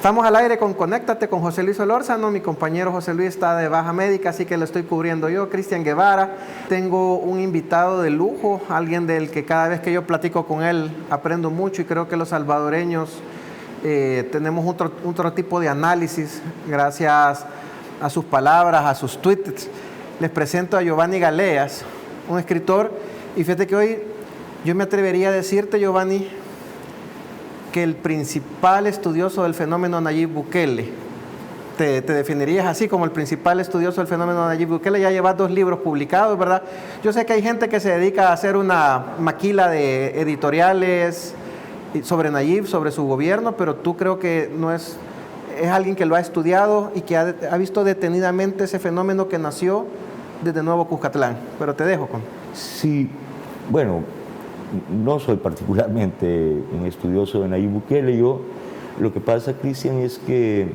estamos al aire con Conéctate con José Luis Solórzano. Mi compañero José Luis está de baja médica, así que lo estoy cubriendo yo, Cristian Guevara. Tengo un invitado de lujo, alguien del que cada vez que yo platico con él aprendo mucho, y creo que los salvadoreños tenemos otro tipo de análisis gracias a sus palabras, a sus tweets. Les presento a Giovanni Galeas, un escritor, y fíjate que hoy yo me atrevería a decirte, Giovanni, que el principal estudioso del fenómeno Nayib Bukele, te definirías así como el principal estudioso del fenómeno Nayib Bukele. Ya llevas 2 libros publicados, ¿verdad? Yo sé que hay gente que se dedica a hacer una maquila de editoriales sobre Nayib, sobre su gobierno, pero tú creo que no es alguien que lo ha estudiado y que ha visto detenidamente ese fenómeno que nació desde Nuevo Cuscatlán. Pero te dejo con... Sí, bueno, no soy particularmente un estudioso de Nayib Bukele. Yo, lo que pasa, Cristian, es que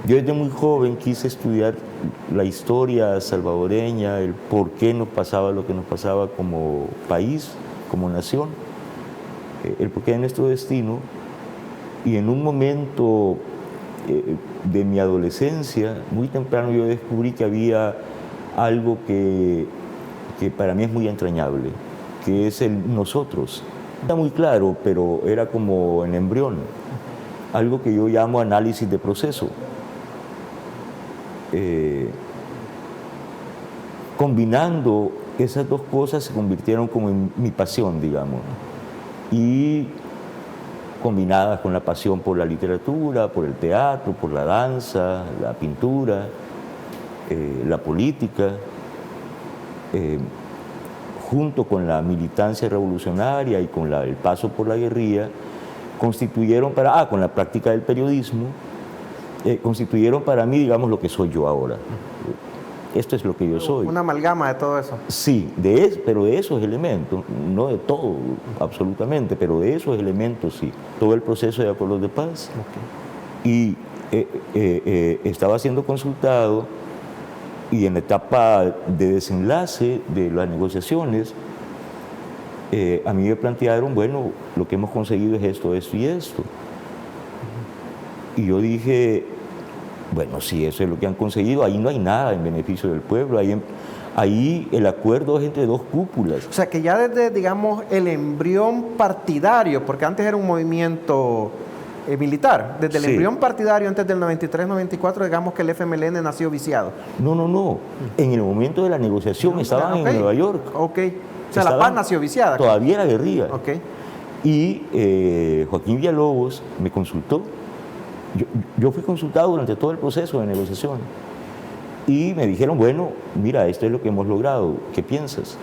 yo desde muy joven quise estudiar la historia salvadoreña, el por qué nos pasaba lo que nos pasaba como país, como nación, el porqué de nuestro destino. Y en un momento de mi adolescencia, muy temprano, yo descubrí que había algo que para mí es muy entrañable, que es el nosotros. Está muy claro, pero era como en embrión, algo que yo llamo análisis de proceso. Combinando esas 2 cosas se convirtieron como en mi pasión, digamos, y combinadas con la pasión por la literatura, por el teatro, por la danza, la pintura, la política, junto con la militancia revolucionaria y con el paso por la guerrilla, constituyeron con la práctica del periodismo, constituyeron para mí, digamos, lo que soy yo ahora. Esto es lo que yo soy. Una amalgama de todo eso. Sí, pero de esos elementos, no de todo, absolutamente, pero de esos elementos sí. Todo el proceso de acuerdos de paz. Okay. Y estaba siendo consultado, y en la etapa de desenlace de las negociaciones, a mí me plantearon, bueno, lo que hemos conseguido es esto, esto y esto. Y yo dije, bueno, si eso es lo que han conseguido, ahí no hay nada en beneficio del pueblo, ahí el acuerdo es entre 2 cúpulas. O sea, que ya desde, digamos, el embrión partidario, porque antes era un movimiento militar, desde el embrión partidario antes del 93-94, digamos que el FMLN nació viciado. No, en el momento de la negociación estaban en Nueva York. Ok, o sea, la paz nació viciada. Todavía era guerrilla. Okay. Y Joaquín Villalobos me consultó. Yo fui consultado durante todo el proceso de negociación y me dijeron, bueno, mira, esto es lo que hemos logrado, ¿qué piensas?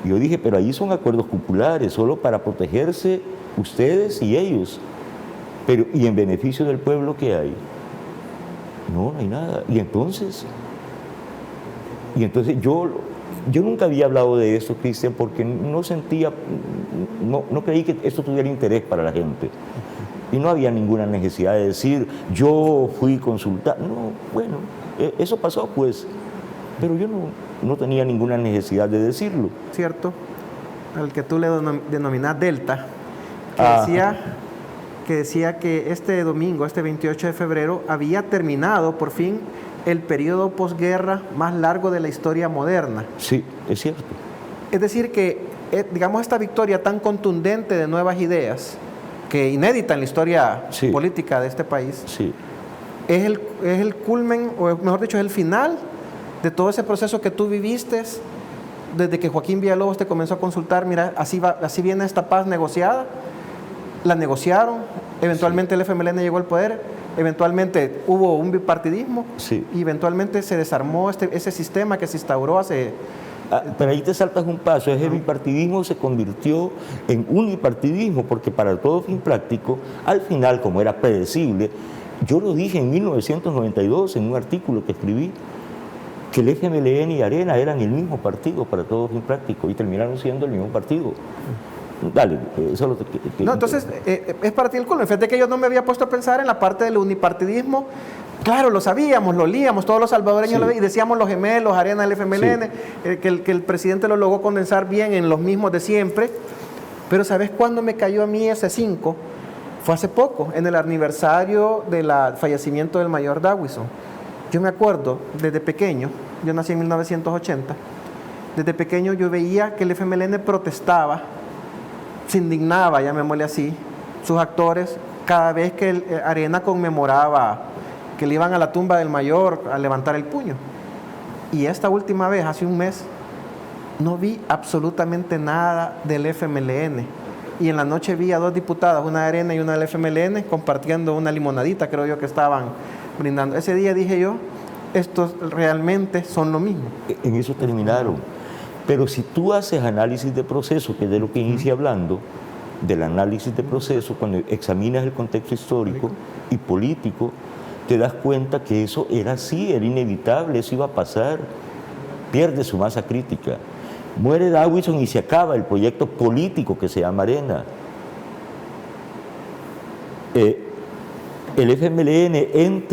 Y yo dije, pero ahí son acuerdos cupulares, solo para protegerse ustedes y ellos, pero ¿y en beneficio del pueblo qué hay? No hay nada. Y entonces yo nunca había hablado de esto, Cristian, porque no creí que esto tuviera interés para la gente. Y no había ninguna necesidad de decir, yo fui consultado. No, bueno, eso pasó pues, pero yo no tenía ninguna necesidad de decirlo. Cierto, al que tú le denominas Delta, que decía que este domingo, este 28 de febrero, había terminado por fin el periodo posguerra más largo de la historia moderna. Sí, es cierto. Es decir que, digamos, esta victoria tan contundente de nuevas ideas, que inédita en la historia política de este país, es el culmen, o mejor dicho, es el final de todo ese proceso que tú viviste desde que Joaquín Villalobos te comenzó a consultar. Mira, así viene esta paz negociada. La negociaron, eventualmente el FMLN llegó al poder, eventualmente hubo un bipartidismo y eventualmente se desarmó ese sistema que se instauró hace... Pero ahí te saltas un paso. Ese bipartidismo se convirtió en unipartidismo, porque para todo fin práctico, al final, como era predecible, yo lo dije en 1992 en un artículo que escribí, que el FMLN y Arena eran el mismo partido para todo fin práctico, y terminaron siendo el mismo partido. Dale, eso lo No, entonces, es para ti el colmo. Fíjate que yo no me había puesto a pensar en la parte del unipartidismo. Claro, lo sabíamos, lo olíamos, todos los salvadoreños lo veíamos, y decíamos los gemelos, Arena, el FMLN, que el presidente lo logró condensar bien en los mismos de siempre. Pero ¿sabes cuándo me cayó a mí ese 5? Fue hace poco, en el aniversario del fallecimiento del mayor Dawison. Yo me acuerdo, desde pequeño, yo nací en 1980, desde pequeño yo veía que el FMLN protestaba, se indignaba, llamémosle así, sus actores, cada vez que Arena conmemoraba que le iban a la tumba del mayor a levantar el puño. Y esta última vez, hace un mes, no vi absolutamente nada del FMLN. Y en la noche vi a 2 diputadas, una de Arena y una del FMLN, compartiendo una limonadita, creo yo, que estaban brindando. Ese día dije yo, estos realmente son lo mismo. En eso terminaron. Pero si tú haces análisis de proceso, que es de lo que inicia hablando, del análisis de proceso, cuando examinas el contexto histórico y político, te das cuenta que eso era así, era inevitable, eso iba a pasar. Pierde su masa crítica. Muere Dawison y se acaba el proyecto político que se llama Arena. El FMLN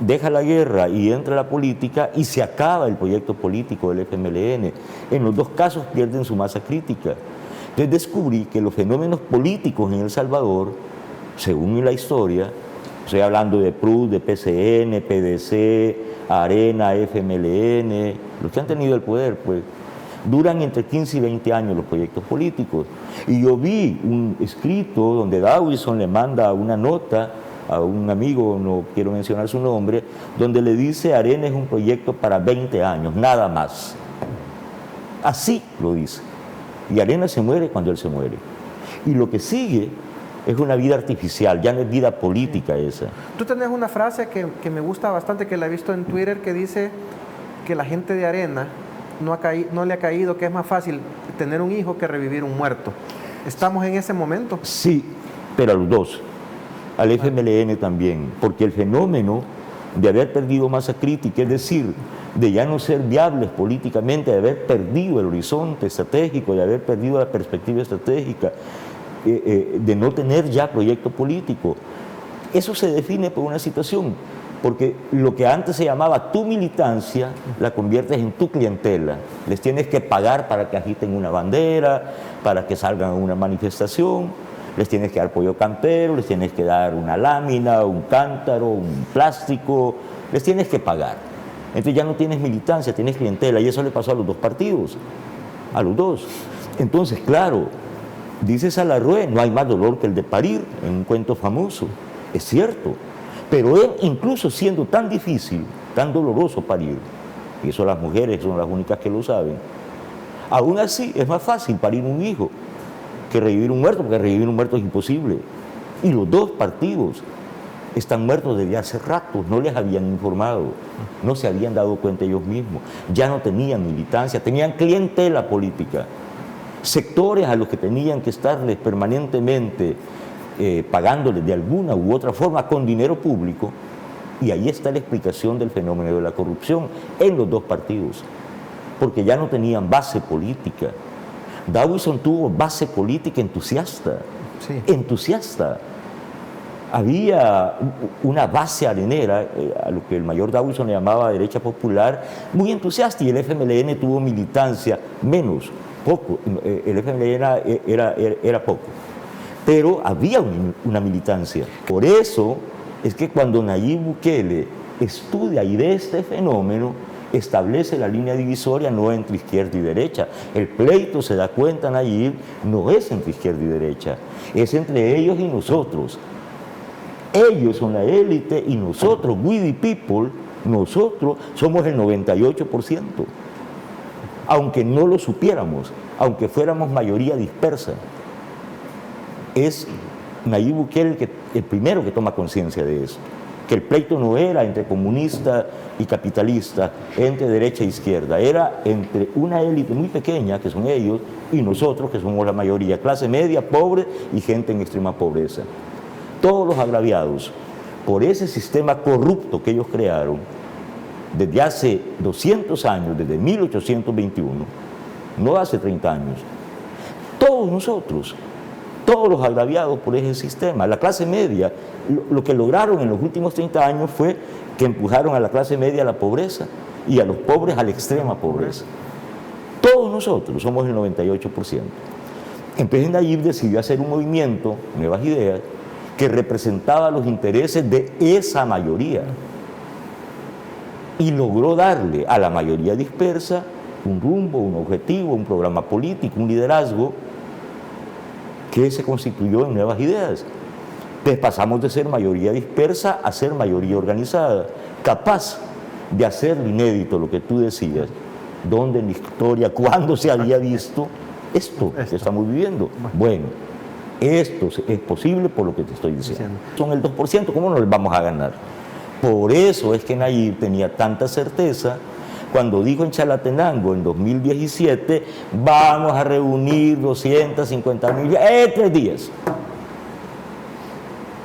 deja la guerra y entra a la política y se acaba el proyecto político del FMLN. En los dos casos pierden su masa crítica. Entonces descubrí que los fenómenos políticos en El Salvador, según la historia, estoy hablando de PRUD, de PCN, PDC, Arena, FMLN, los que han tenido el poder, pues, duran entre 15 y 20 años los proyectos políticos. Y yo vi un escrito donde Dawison le manda una nota a un amigo, no quiero mencionar su nombre, donde le dice Arena es un proyecto para 20 años, nada más. Así lo dice. Y Arena se muere cuando él se muere. Y lo que sigue es una vida artificial, ya no es vida política esa. Tú tenés una frase que me gusta bastante, que la he visto en Twitter, que dice que la gente de Arena no le ha caído que es más fácil tener un hijo que revivir un muerto. ¿Estamos en ese momento? Sí, pero a los dos. Al FMLN también, porque el fenómeno de haber perdido masa crítica, es decir, de ya no ser viables políticamente, de haber perdido el horizonte estratégico, de haber perdido la perspectiva estratégica, de no tener ya proyecto político. Eso se define por una situación, porque lo que antes se llamaba tu militancia, la conviertes en tu clientela. Les tienes que pagar para que agiten una bandera, para que salgan a una manifestación, les tienes que dar pollo campero, les tienes que dar una lámina, un cántaro, un plástico, les tienes que pagar. Entonces ya no tienes militancia, tienes clientela, y eso le pasó a los dos partidos, a los dos. Entonces, claro, dice Salarrué, no hay más dolor que el de parir, en un cuento famoso. Es cierto, pero él, incluso siendo tan difícil, tan doloroso parir, y eso las mujeres son las únicas que lo saben, aún así es más fácil parir un hijo que revivir un muerto, porque revivir un muerto es imposible. Y los dos partidos están muertos desde hace rato, no les habían informado, no se habían dado cuenta ellos mismos, ya no tenían militancia, tenían clientela política, sectores a los que tenían que estarles permanentemente pagándoles de alguna u otra forma con dinero público, y ahí está la explicación del fenómeno de la corrupción en los dos partidos, porque ya no tenían base política. Dawison tuvo base política entusiasta, sí. Entusiasta. Había una base arenera, a lo que el mayor Dawison le llamaba derecha popular, muy entusiasta, y el FMLN tuvo militancia menos, poco, el FMLN era poco, pero había una militancia. Por eso es que cuando Nayib Bukele estudia y ve este fenómeno, establece la línea divisoria no entre izquierda y derecha. El pleito, se da cuenta Nayib, no es entre izquierda y derecha, es entre ellos y nosotros. Ellos son la élite y nosotros, we the people, nosotros somos el 98%. Aunque no lo supiéramos, aunque fuéramos mayoría dispersa. Es Nayib Bukele el primero que toma conciencia de eso, que el pleito no era entre comunista y capitalista, entre derecha e izquierda, era entre una élite muy pequeña, que son ellos, y nosotros, que somos la mayoría, clase media, pobre y gente en extrema pobreza. Todos los agraviados por ese sistema corrupto que ellos crearon desde hace 200 años, desde 1821, no hace 30 años, todos nosotros, todos los agraviados por ese sistema. La clase media, lo que lograron en los últimos 30 años fue que empujaron a la clase media a la pobreza y a los pobres a la extrema pobreza. Todos nosotros somos el 98%. Entonces Nayib decidió hacer un movimiento, Nuevas Ideas, que representaba los intereses de esa mayoría y logró darle a la mayoría dispersa un rumbo, un objetivo, un programa político, un liderazgo que se constituyó en Nuevas Ideas. Entonces pasamos de ser mayoría dispersa a ser mayoría organizada, capaz de hacer lo inédito, lo que tú decías. ¿Dónde en la historia, cuándo se había visto esto que estamos viviendo? Bueno, esto es posible por lo que te estoy diciendo. Son el 2%, ¿cómo no les vamos a ganar? Por eso es que Nayib tenía tanta certeza cuando dijo en Chalatenango en 2017, vamos a reunir 250.000 en 3 días.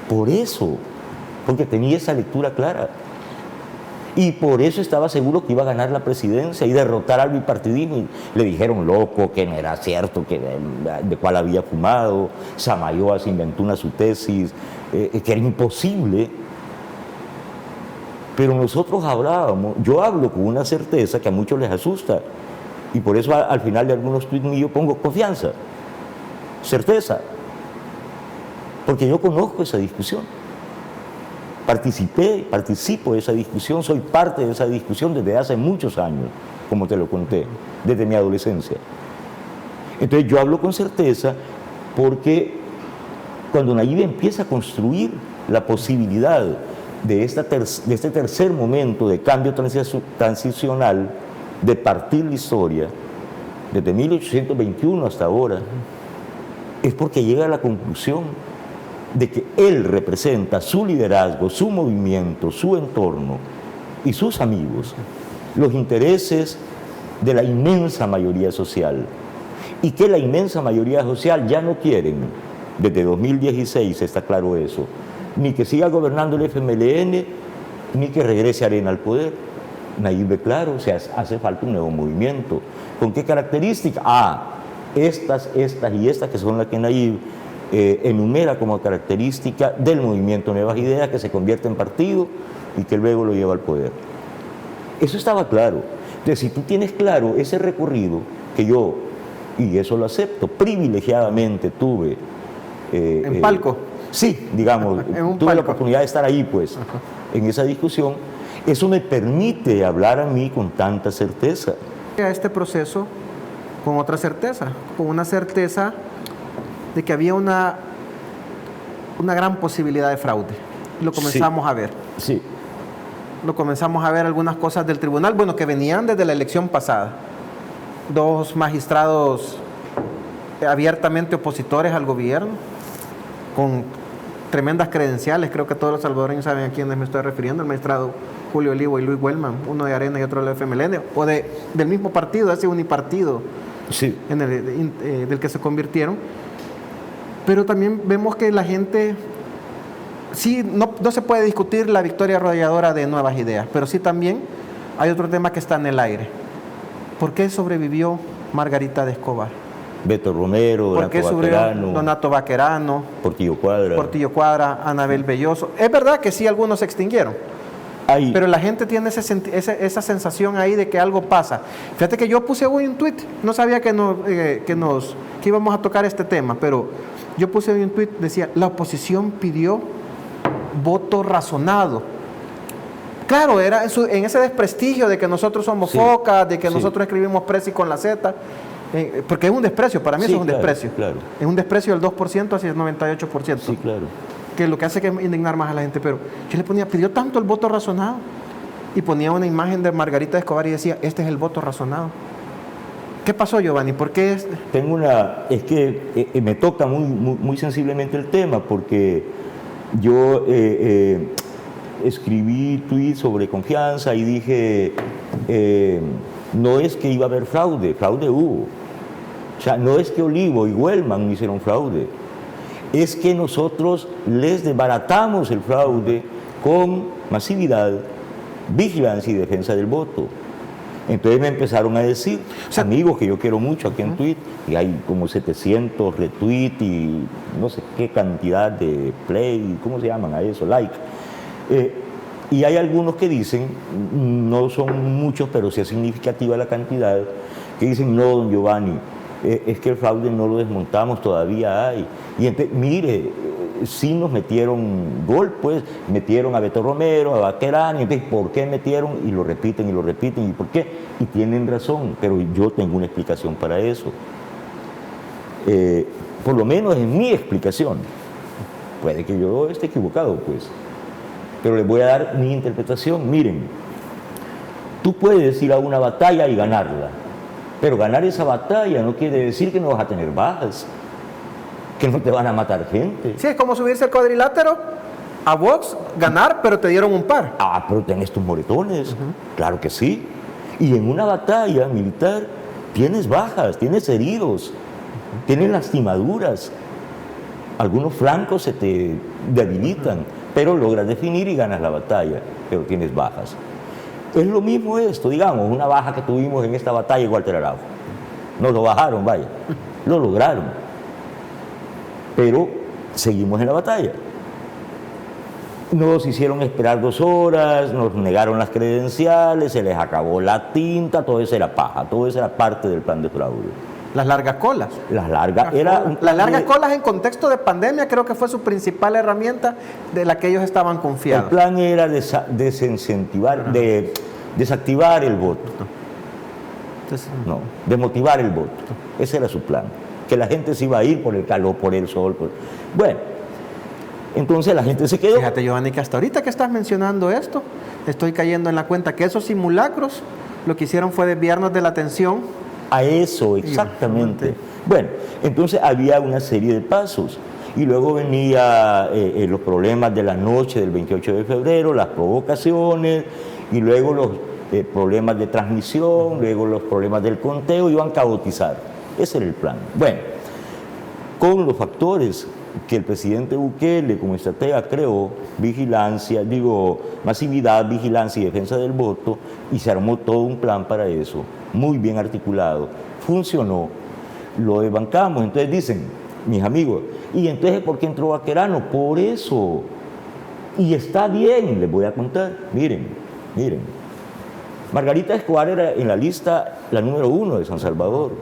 Por eso, porque tenía esa lectura clara. Y por eso estaba seguro que iba a ganar la presidencia y derrotar al bipartidismo. Y le dijeron loco, que no era cierto, que de cuál había fumado. Samayoa se inventó su tesis, que era imposible. Pero nosotros hablábamos, yo hablo con una certeza que a muchos les asusta. Y por eso al final de algunos tweets míos pongo confianza, certeza. Porque yo conozco esa discusión. Participo de esa discusión, soy parte de esa discusión desde hace muchos años, como te lo conté, desde mi adolescencia. Entonces yo hablo con certeza porque cuando Nayib empieza a construir la posibilidad de este tercer momento de cambio transicional, de partir la historia, desde 1821 hasta ahora, es porque llega a la conclusión de que él representa su liderazgo, su movimiento, su entorno y sus amigos, los intereses de la inmensa mayoría social, y que la inmensa mayoría social ya no quieren, desde 2016 está claro eso, ni que siga gobernando el FMLN, ni que regrese Arena al poder. Nayib ve claro, o sea, hace falta un nuevo movimiento. ¿Con qué características? Estas y estas, que son las que Nayib enumera como característica del movimiento Nuevas Ideas, que se convierte en partido y que luego lo lleva al poder. Eso estaba claro. Entonces, si tú tienes claro ese recorrido, que yo, y eso lo acepto, privilegiadamente tuve... ¿En palco? Sí, digamos, tuve la oportunidad de estar ahí, pues, en esa discusión. Eso me permite hablar a mí con tanta certeza. A este proceso con otra certeza, con una certeza de que había una gran posibilidad de fraude. Lo comenzamos a ver. Sí. Lo comenzamos a ver algunas cosas del tribunal, bueno, que venían desde la elección pasada. 2 magistrados abiertamente opositores al gobierno, con tremendas credenciales, creo que todos los salvadoreños saben a quiénes me estoy refiriendo, el magistrado Julio Olivo y Luis Wellman, uno de Arena y otro del FMLN, o del mismo partido, ese unipartido sí. Del que se convirtieron. Pero también vemos que la gente, sí, no se puede discutir la victoria arrolladora de Nuevas Ideas, pero sí también hay otro tema que está en el aire. ¿Por qué sobrevivió Margarita de Escobar? Beto Romero, ¿por qué sobrevivió Donato Baquerano? Portillo Cuadra, Anabel Belloso. Es verdad que sí, algunos se extinguieron. Pero la gente tiene esa sensación ahí de que algo pasa. Fíjate que yo puse hoy un tweet, no sabía que íbamos a tocar este tema, pero yo puse hoy un tweet, decía, la oposición pidió voto razonado. Claro, era en ese desprestigio de que nosotros somos focas, de que nosotros escribimos Prezi con la Z, porque es un desprecio, para mí eso es un desprecio. Claro. Es un desprecio del 2% hacia el 98%. Sí, claro. Que lo que hace que indignar más a la gente, pero yo le ponía, pidió tanto el voto razonado, y ponía una imagen de Margarita de Escobar y decía, este es el voto razonado. ¿Qué pasó, Giovanni? ¿Por qué? Es que me toca muy sensiblemente el tema, porque yo escribí tweets sobre confianza y dije, no es que iba a haber fraude hubo. O sea, no es que Olivo y Wellman hicieron fraude, es que nosotros les desbaratamos el fraude con masividad, vigilancia y defensa del voto. Entonces me empezaron a decir, amigos que yo quiero mucho aquí en Twitter, y hay como 700 retweets y no sé qué cantidad de play, ¿cómo se llaman a eso? Like. Y hay algunos que dicen, no son muchos, pero sí es significativa la cantidad, que dicen, no, don Giovanni, es que el fraude no lo desmontamos, todavía hay. Y entonces, mire, sí nos metieron gol, pues, metieron a Beto Romero, a Baquerán, y entonces, ¿por qué metieron? Y lo repiten, ¿y por qué? Y tienen razón, pero yo tengo una explicación para eso. Por lo menos en mi explicación. Puede que yo esté equivocado, pues. Pero les voy a dar mi interpretación. Miren, tú puedes ir a una batalla y ganarla, pero ganar esa batalla no quiere decir que no vas a tener bajas, que no te van a matar gente. Sí, es como subirse al cuadrilátero a box, ganar, pero te dieron un par. Ah, pero tenés tus moretones, claro que sí. Y en una batalla militar tienes bajas, tienes heridos, tienes lastimaduras. Algunos flancos se te debilitan, pero logras definir y ganas la batalla, pero tienes bajas. Es lo mismo esto, digamos, una baja que tuvimos en esta batalla en Walter Araujo. Nos lo bajaron, vaya, lo lograron. Pero seguimos en la batalla. Nos hicieron esperar 2 horas, nos negaron las credenciales, se les acabó la tinta, todo eso era paja, todo eso era parte del plan de fraude. Las largas colas. Las largas, Las largas colas en contexto de pandemia creo que fue su principal herramienta de la que ellos estaban confiados. El plan era desincentivar, desactivar el voto. Entonces, No, desmotivar el voto. Ese era su plan. Que la gente se iba a ir por el calor, por el sol. Bueno, entonces la gente se quedó. fíjate, Giovanni, que hasta ahorita que estás mencionando esto, estoy cayendo en la cuenta que esos simulacros lo que hicieron fue desviarnos de la atención. A eso, exactamente. Bueno, entonces había una serie de pasos. Y luego venía los problemas de la noche del 28 de febrero, las provocaciones, y luego los problemas de transmisión, luego los problemas del conteo, iban a caotizar. Ese era el plan. Bueno, con los factores que el presidente Bukele como estratega creó, masividad, vigilancia y defensa del voto, y se armó todo un plan para eso, muy bien articulado, funcionó, lo desbancamos. Entonces dicen, mis amigos, ¿y entonces por qué entró Baquerano? Por eso, y está bien, les voy a contar, miren, Margarita Escobar era en la lista la número 1 de San Salvador.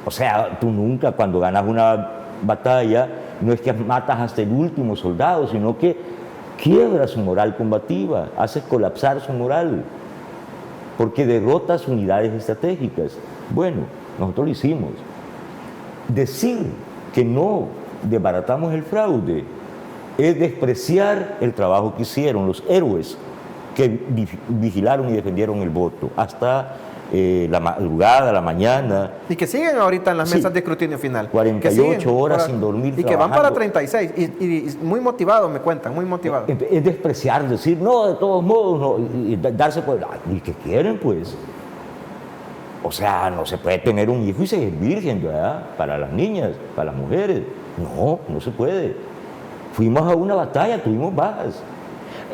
O sea, tú nunca cuando ganas una batalla, no es que matas hasta el último soldado, sino que quiebras su moral combativa, haces colapsar su moral, porque derrotas unidades estratégicas. Bueno, nosotros lo hicimos. Decir que no desbaratamos el fraude es despreciar el trabajo que hicieron los héroes que vigilaron y defendieron el voto hasta la madrugada, la mañana. Y que siguen ahorita en las mesas de escrutinio final. 48 horas sin dormir. Y que van para 36. Y muy motivados, me cuentan, muy motivados. Es despreciar, decir, no, de todos modos, no, y darse por... ¿Y qué quieren, pues? O sea, no se puede tener un hijo y ser virgen, ¿verdad? Para las niñas, para las mujeres. No, no se puede. Fuimos a una batalla, tuvimos bajas.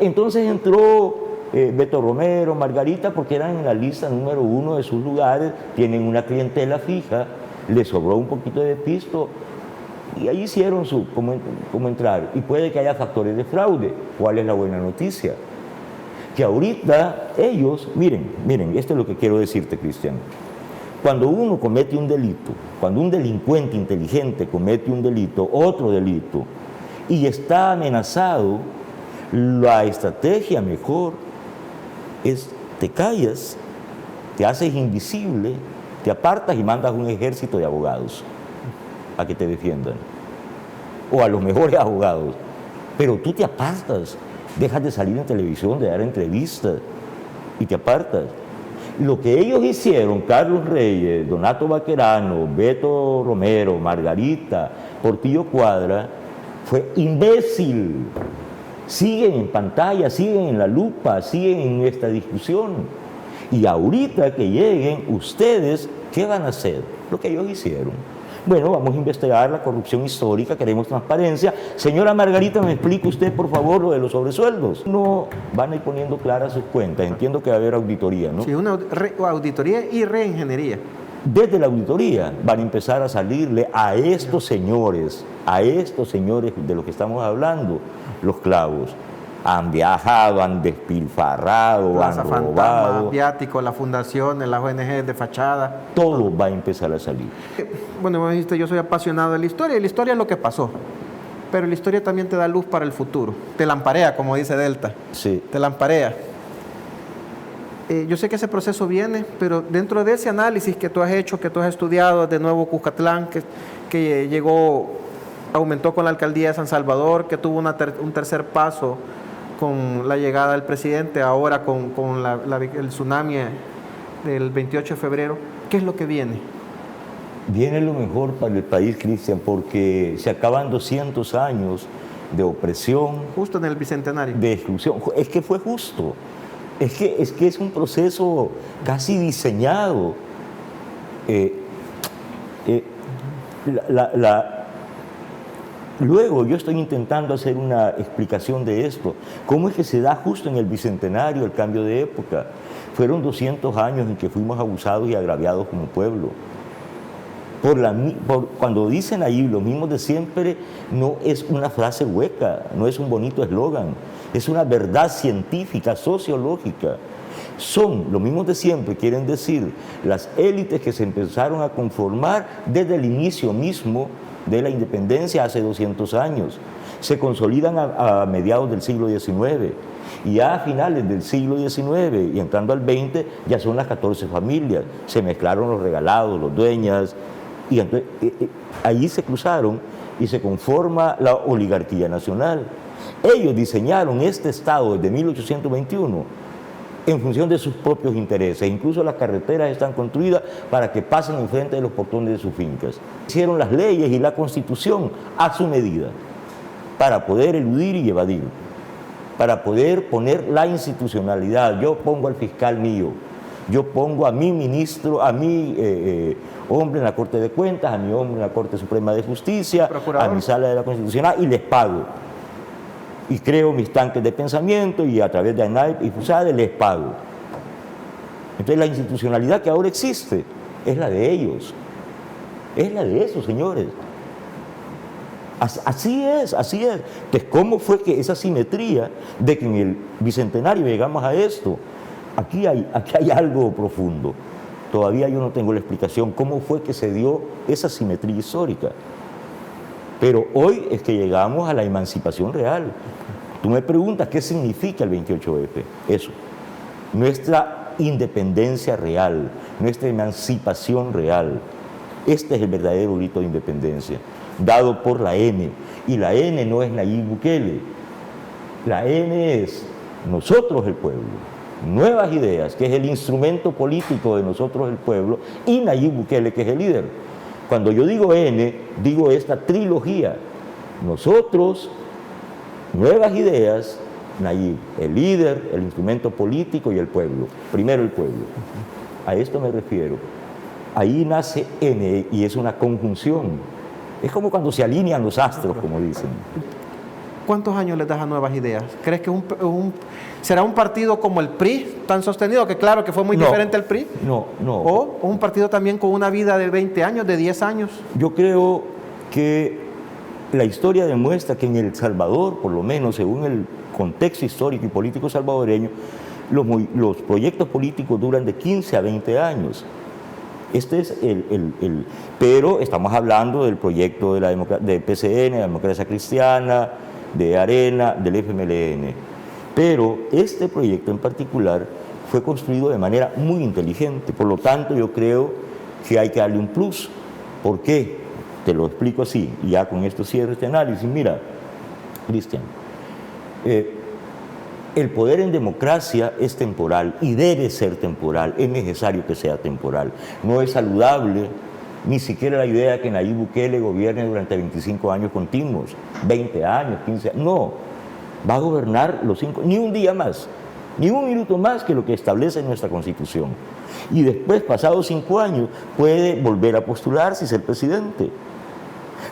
Entonces entró Beto Romero, Margarita, porque eran en la lista número 1 de sus lugares, tienen una clientela fija, les sobró un poquito de pisto y ahí hicieron como entrar. Y puede que haya factores de fraude. ¿Cuál es la buena noticia? Que ahorita ellos, miren, esto es lo que quiero decirte, Cristian. Cuando uno comete un delito, cuando un delincuente inteligente comete un delito, otro delito, y está amenazado, la estrategia mejor es te callas, te haces invisible, te apartas y mandas un ejército de abogados a que te defiendan, o a los mejores abogados, pero tú te apartas, dejas de salir en televisión, de dar entrevistas y te apartas. Lo que ellos hicieron, Carlos Reyes, Donato Baquerano, Beto Romero, Margarita, Portillo Cuadra, fue imbécil. Siguen en pantalla, siguen en la lupa, siguen en esta discusión. Y ahorita que lleguen ustedes, ¿qué van a hacer? Lo que ellos hicieron. Bueno, vamos a investigar la corrupción histórica, queremos transparencia. Señora Margarita, ¿me explica usted, por favor, lo de los sobresueldos? No van a ir poniendo claras sus cuentas. Entiendo que va a haber auditoría, ¿no? Sí, una auditoría y reingeniería. Desde la auditoría van a empezar a salirle a estos señores de los que estamos hablando, los clavos. Han viajado, han despilfarrado, Plaza han Fantasma, robado. Viático, las fundaciones, las ONG de fachada. Todo va a empezar a salir. Bueno, me dijiste, yo soy apasionado de la historia, y la historia es lo que pasó. pero la historia también te da luz para el futuro. Te lamparea, como dice Delta. Sí. Te lamparea. Yo sé que ese proceso viene, pero dentro de ese análisis que tú has hecho, que tú has estudiado de nuevo Cuscatlán, que llegó, aumentó con la alcaldía de San Salvador, que tuvo un tercer paso con la llegada del presidente, ahora con el tsunami del 28 de febrero, ¿qué es lo que viene? Viene lo mejor para el país, Cristian, porque se acaban 200 años de opresión. Justo en el Bicentenario. De exclusión. Es que fue justo. Es que es un proceso casi diseñado. Luego yo estoy intentando hacer una explicación de esto. ¿Cómo es que se da justo en el Bicentenario el cambio de época? Fueron 200 años en que fuimos abusados y agraviados como pueblo. Cuando dicen ahí lo mismo de siempre, no es una frase hueca, no es un bonito eslogan, es una verdad científica, sociológica. Son lo mismo de siempre, quieren decir, las élites que se empezaron a conformar desde el inicio mismo de la independencia hace 200 años. Se consolidan a mediados del siglo XIX y ya a finales del siglo XIX y entrando al XX ya son las 14 familias. Se mezclaron los regalados, los dueñas, y entonces ahí se cruzaron y se conforma la oligarquía nacional. Ellos diseñaron este Estado desde 1821 en función de sus propios intereses. Incluso las carreteras están construidas para que pasen enfrente de los portones de sus fincas. Hicieron las leyes y la Constitución a su medida para poder eludir y evadir, para poder poner la institucionalidad. Yo pongo al fiscal mío, yo pongo a mi ministro, a mi hombre en la Corte de Cuentas, a mi hombre en la Corte Suprema de Justicia, a mi sala de la Constitucional y les pago. Y creo mis tanques de pensamiento y a través de ANAIP y FUSADE les pago. Entonces la institucionalidad que ahora existe es la de ellos. Es la de esos señores. Así es, así es. Entonces, ¿cómo fue que esa simetría de que en el Bicentenario llegamos a esto? Aquí hay algo profundo. Todavía yo no tengo la explicación cómo fue que se dio esa simetría histórica. Pero hoy es que llegamos a la emancipación real. Tú me preguntas qué significa el 28F. Eso. Nuestra independencia real, nuestra emancipación real. Este es el verdadero grito de independencia, dado por la N. Y la N no es Nayib Bukele. La N es nosotros el pueblo. Nuevas Ideas, que es el instrumento político de nosotros el pueblo, y Nayib Bukele, que es el líder. Cuando yo digo N, digo esta trilogía. Nosotros, Nuevas Ideas, Nayib, el líder, el instrumento político y el pueblo. Primero el pueblo. A esto me refiero. Ahí nace N y es una conjunción. Es como cuando se alinean los astros, como dicen. ¿Cuántos años les das a Nuevas Ideas? ¿Crees que será un partido como el PRI, tan sostenido, que claro que fue muy diferente al PRI? No. ¿O un partido también con una vida de 20 años, de 10 años? Yo creo que la historia demuestra que en El Salvador, por lo menos según el contexto histórico y político salvadoreño, los proyectos políticos duran de 15 a 20 años. Este es pero estamos hablando del proyecto de PCN, de la Democracia Cristiana, de Arena, del FMLN. Pero este proyecto en particular fue construido de manera muy inteligente. Por lo tanto, yo creo que hay que darle un plus. ¿Por qué? Te lo explico así, y ya con esto cierro este análisis. Mira, Cristian, el poder en democracia es temporal y debe ser temporal, es necesario que sea temporal. No es saludable ni siquiera la idea de que Nayib Bukele gobierne durante 25 años continuos, 20 años, 15 años. No, va a gobernar los 5, ni un día más, ni un minuto más que lo que establece nuestra Constitución. Y después, pasados 5 años, puede volver a postularse y ser presidente.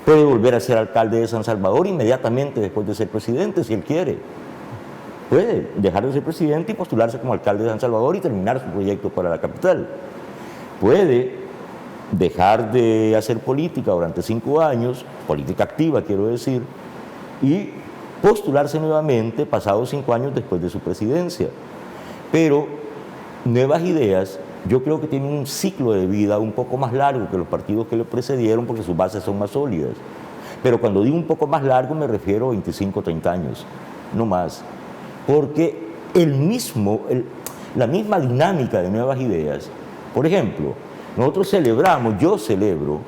Puede volver a ser alcalde de San Salvador inmediatamente después de ser presidente, si él quiere. Puede dejar de ser presidente y postularse como alcalde de San Salvador y terminar su proyecto para la capital. Puede dejar de hacer política durante 5 años, política activa quiero decir, y postularse nuevamente pasados 5 años después de su presidencia. Pero Nuevas Ideas, yo creo que tiene un ciclo de vida un poco más largo que los partidos que le precedieron porque sus bases son más sólidas. Pero cuando digo un poco más largo me refiero a 25 o 30 años, no más. Porque la misma dinámica de nuevas ideas, por ejemplo, yo celebro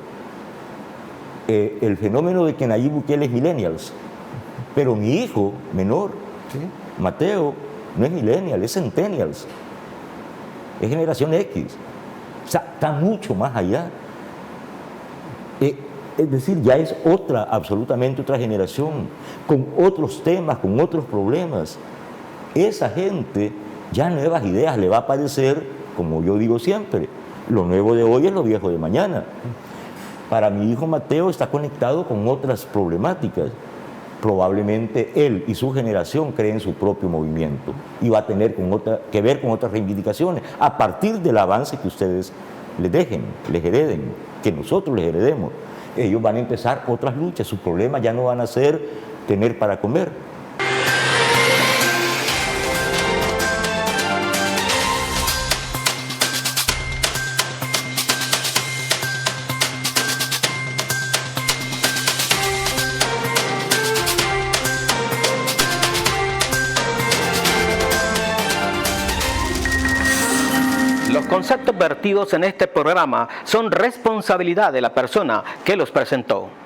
el fenómeno de que Nayib Bukele es millennials, pero mi hijo menor, ¿Sí? Mateo, no es millennial, es centennials, es generación X, o sea, está mucho más allá. Es decir, ya es absolutamente otra generación, con otros temas, con otros problemas. Esa gente, ya nuevas ideas le va a parecer, como yo digo siempre, lo nuevo de hoy es lo viejo de mañana. Para mi hijo Mateo está conectado con otras problemáticas. Probablemente él y su generación creen su propio movimiento y va a tener que ver con otras reivindicaciones a partir del avance que ustedes les hereden, que nosotros les heredemos. Ellos van a empezar otras luchas, sus problemas ya no van a ser tener para comer. Los conceptos vertidos en este programa son responsabilidad de la persona que los presentó.